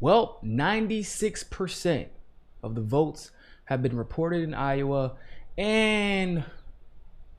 Well, 96% of the votes have been reported in Iowa, and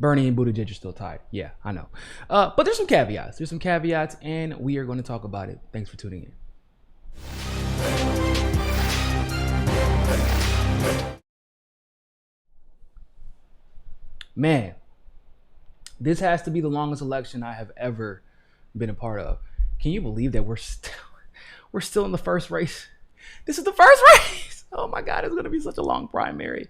Bernie and Buttigieg are still tied. Yeah, I know. But there's some caveats. And we are going to talk about it. Thanks for tuning in. Man, this has to be the longest election I have ever been a part of. Can you believe that we're still in the first race? This is the first race. Oh my God, it's going to be such a long primary.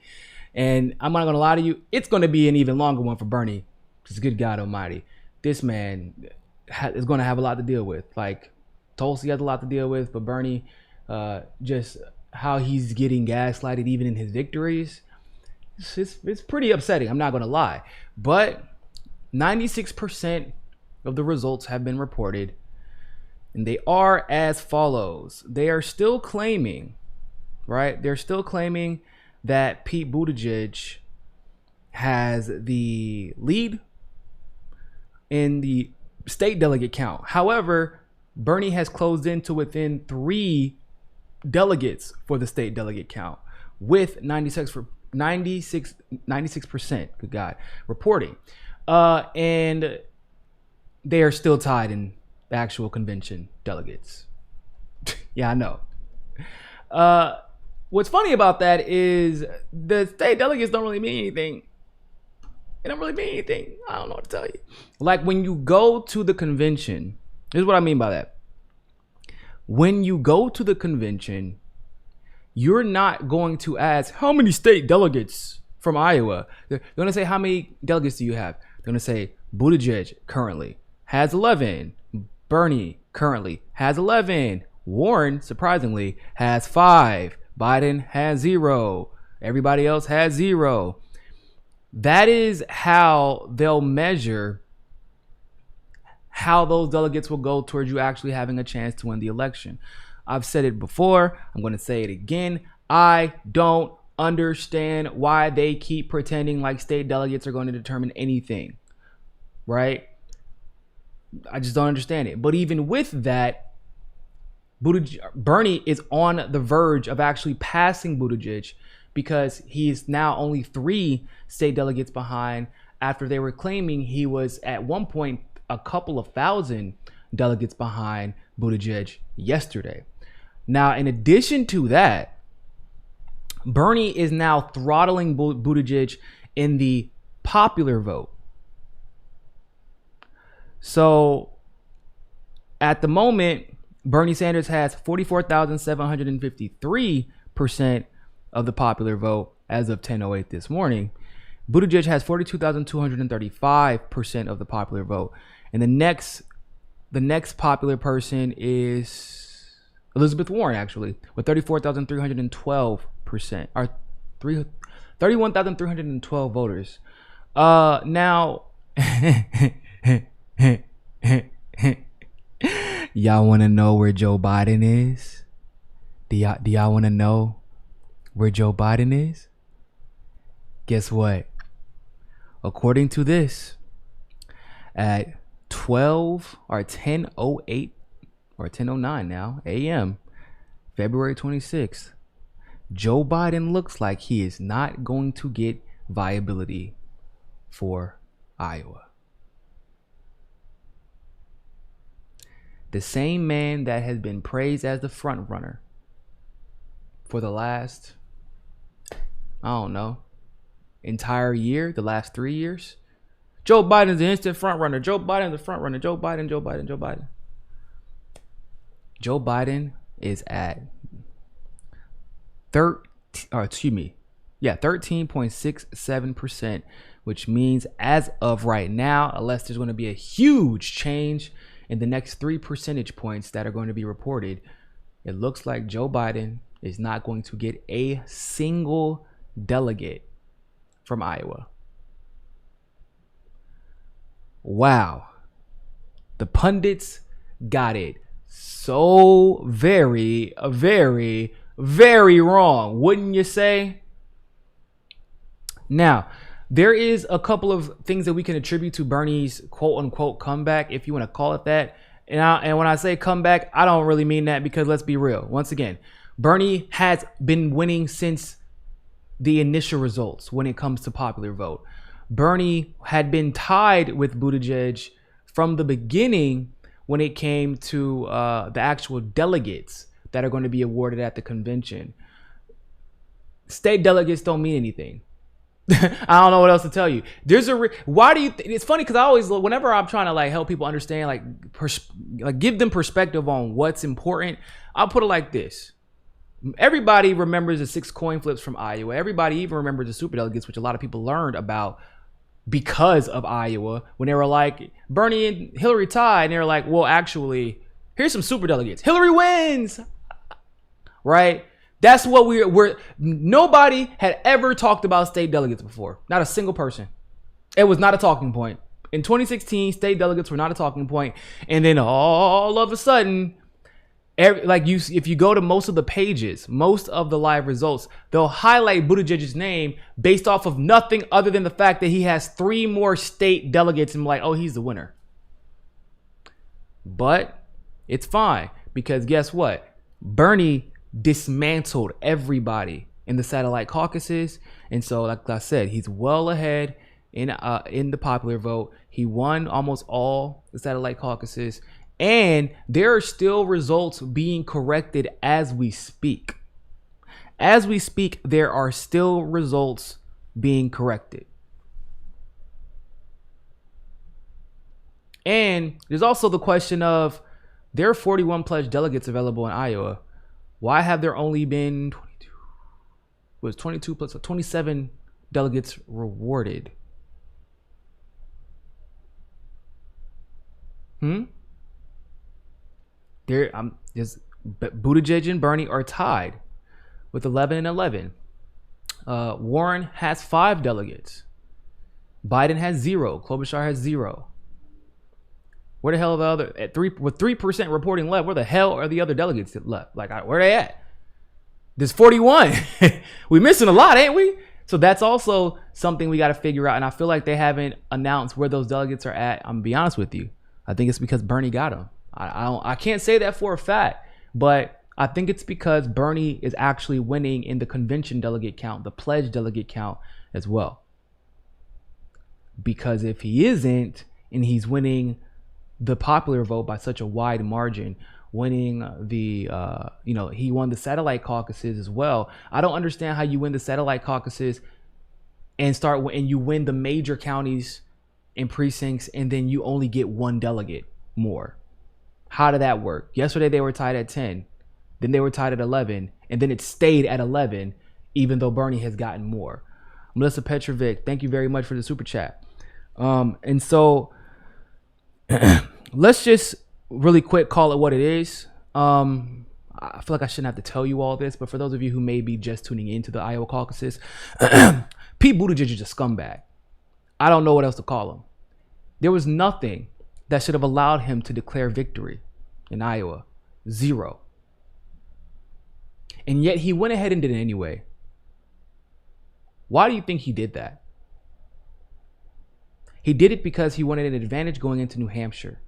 And I'm not going to lie to you, it's going to be an even longer one for Bernie. Because good God almighty, this man is going to have a lot to deal with. Like, Tulsi has a lot to deal with, but Bernie, just how he's getting gaslighted even in his victories, it's pretty upsetting. I'm not going to lie. But 96% of the results have been reported, and they are as follows. They are still claiming, right? They're still claiming that Pete Buttigieg has the lead in the state delegate count. However, Bernie has closed in to within 3 delegates for the state delegate count with 96%, good God, reporting. And they are still tied in the actual convention delegates. Yeah, I know. What's funny about that is the state delegates don't really mean anything. It don't really mean anything. I don't know what to tell you. Like, when you go to the convention, here's what I mean by that. When you go to the convention, you're not going to ask, how many state delegates from Iowa? They're going to say, how many delegates do you have? They're going to say, Buttigieg currently has 11. Bernie currently has 11. Warren, surprisingly, has 5. Biden has 0. Everybody else has 0. That is how they'll measure how those delegates will go towards you actually having a chance to win the election. I've said it before. I'm going to say it again. I don't understand why they keep pretending like state delegates are going to determine anything, right? I just don't understand it. But even with that, Bernie is on the verge of actually passing Buttigieg because he's now only 3 state delegates behind after they were claiming he was at one point a couple of thousand delegates behind Buttigieg yesterday. Now, in addition to that, Bernie is now throttling Buttigieg in the popular vote. So at the moment, Bernie Sanders has 44,753% of the popular vote as of 10:08 this morning. Buttigieg has 42,235% of the popular vote. And the next popular person is Elizabeth Warren, actually, with 34,312%, or 31,312 voters. Now, y'all want to know where Joe Biden is? Do y'all want to know where Joe Biden is? Guess what? According to this, at 10:08 or 10:09 now a.m., February 26th, Joe Biden looks like he is not going to get viability for Iowa. The same man that has been praised as the front runner for the last, I don't know, entire year, the last 3 years. Joe Biden's the instant front runner. Joe Biden's the front runner. Joe Biden. Joe Biden is at 13.67%, which means as of right now, unless there's going to be a huge change in the next 3 percentage points that are going to be reported, it looks like Joe Biden is not going to get a single delegate from Iowa. Wow. The pundits got it so very, very, very wrong, wouldn't you say? Now, there is a couple of things that we can attribute to Bernie's quote unquote comeback, if you want to call it that. And when I say comeback, I don't really mean that, because let's be real. Once again, Bernie has been winning since the initial results when it comes to popular vote. Bernie had been tied with Buttigieg from the beginning when it came to the actual delegates that are going to be awarded at the convention. State delegates don't mean anything. I don't know what else to tell you. Why do you? It's funny because I always, whenever I'm trying to like help people understand, like give them perspective on what's important, I'll put it like this. Everybody remembers the 6 coin flips from Iowa. Everybody even remembers the superdelegates, which a lot of people learned about because of Iowa, when they were like, Bernie and Hillary tied, and they were like, well, actually, here's some superdelegates. Hillary wins, right? That's what we're nobody had ever talked about state delegates before. Not a single person. It was not a talking point. In 2016, state delegates were not a talking point. And then all of a sudden, if you go to most of the pages, most of the live results, they'll highlight Buttigieg's name based off of nothing other than the fact that he has 3 more state delegates, and like, oh, he's the winner. But it's fine, because guess what? Bernie dismantled everybody in the satellite caucuses, and so like I said, he's well ahead in the popular vote. He won almost all the satellite caucuses, and there are still results being corrected as we speak. As we speak, there are still results being corrected. And there's also the question of, there are 41 pledged delegates available in Iowa. Why have there only been 22 plus 27 delegates rewarded? Buttigieg and Bernie are tied with 11 and 11. Warren has 5 delegates. Biden has 0. Klobuchar has 0. Where the hell are the other, with 3% reporting left? Where the hell are the other delegates that left? Like, where are they at? There's 41. We missing a lot, ain't we? So that's also something we got to figure out. And I feel like they haven't announced where those delegates are at. I'm gonna be honest with you. I think it's because Bernie got them. I can't say that for a fact, but I think it's because Bernie is actually winning in the convention delegate count, the pledge delegate count as well. Because if he isn't, and he's winning the popular vote by such a wide margin, winning the he won the satellite caucuses as well. I don't understand how you win the satellite caucuses and you win the major counties and precincts, and then you only get 1 delegate more. How did that work? Yesterday they were tied at 10, then they were tied at 11, and then it stayed at 11 even though Bernie has gotten more. Melissa Petrovic, thank you very much for the super chat. And so let's just really quick call it what it is. I feel like I shouldn't have to tell you all this, but for those of you who may be just tuning into the Iowa caucuses, Pete Buttigieg is a scumbag. I don't know what else to call him. There was nothing that should have allowed him to declare victory in Iowa. 0. And yet he went ahead and did it anyway. Why do you think he did that? He did it because he wanted an advantage going into New Hampshire.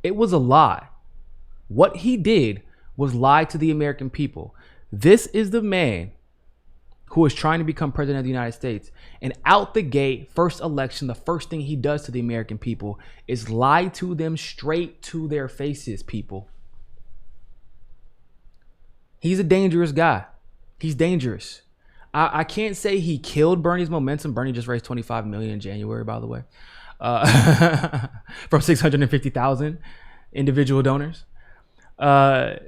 It was a lie. What he did was lie to the American people. This is the man who is trying to become president of the United States. And out the gate, first election, the first thing he does to the American people is lie to them straight to their faces, people. He's a dangerous guy. He's dangerous. I can't say he killed Bernie's momentum. Bernie just raised $25 million in January, by the way, from 650,000 individual donors. But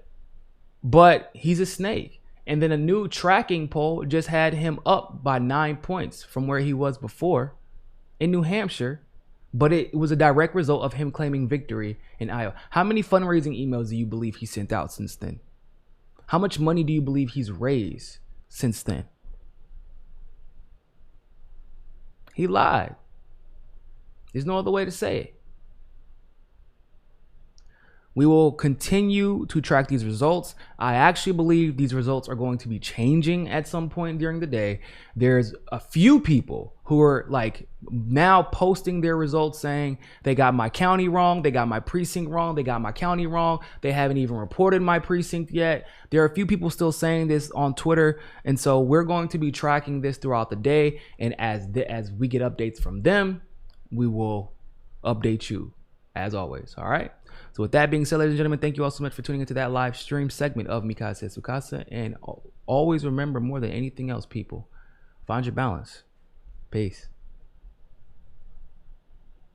he's a snake. And then a new tracking poll just had him up by 9 points from where he was before in New Hampshire. But it was a direct result of him claiming victory in Iowa. How many fundraising emails do you believe he sent out since then? How much money do you believe he's raised since then? He lied. There's no other way to say it. We will continue to track these results. I actually believe these results are going to be changing at some point during the day. There's a few people who are like now posting their results saying they got my county wrong, they got my precinct wrong, they got my county wrong. They haven't even reported my precinct yet. There are a few people still saying this on Twitter. And so we're going to be tracking this throughout the day. And as we get updates from them, we will update you as always. All right. So with that being said, ladies and gentlemen, thank you all so much for tuning into that live stream segment of Mikasa Sukasa. And always remember, more than anything else, people, find your balance. Peace.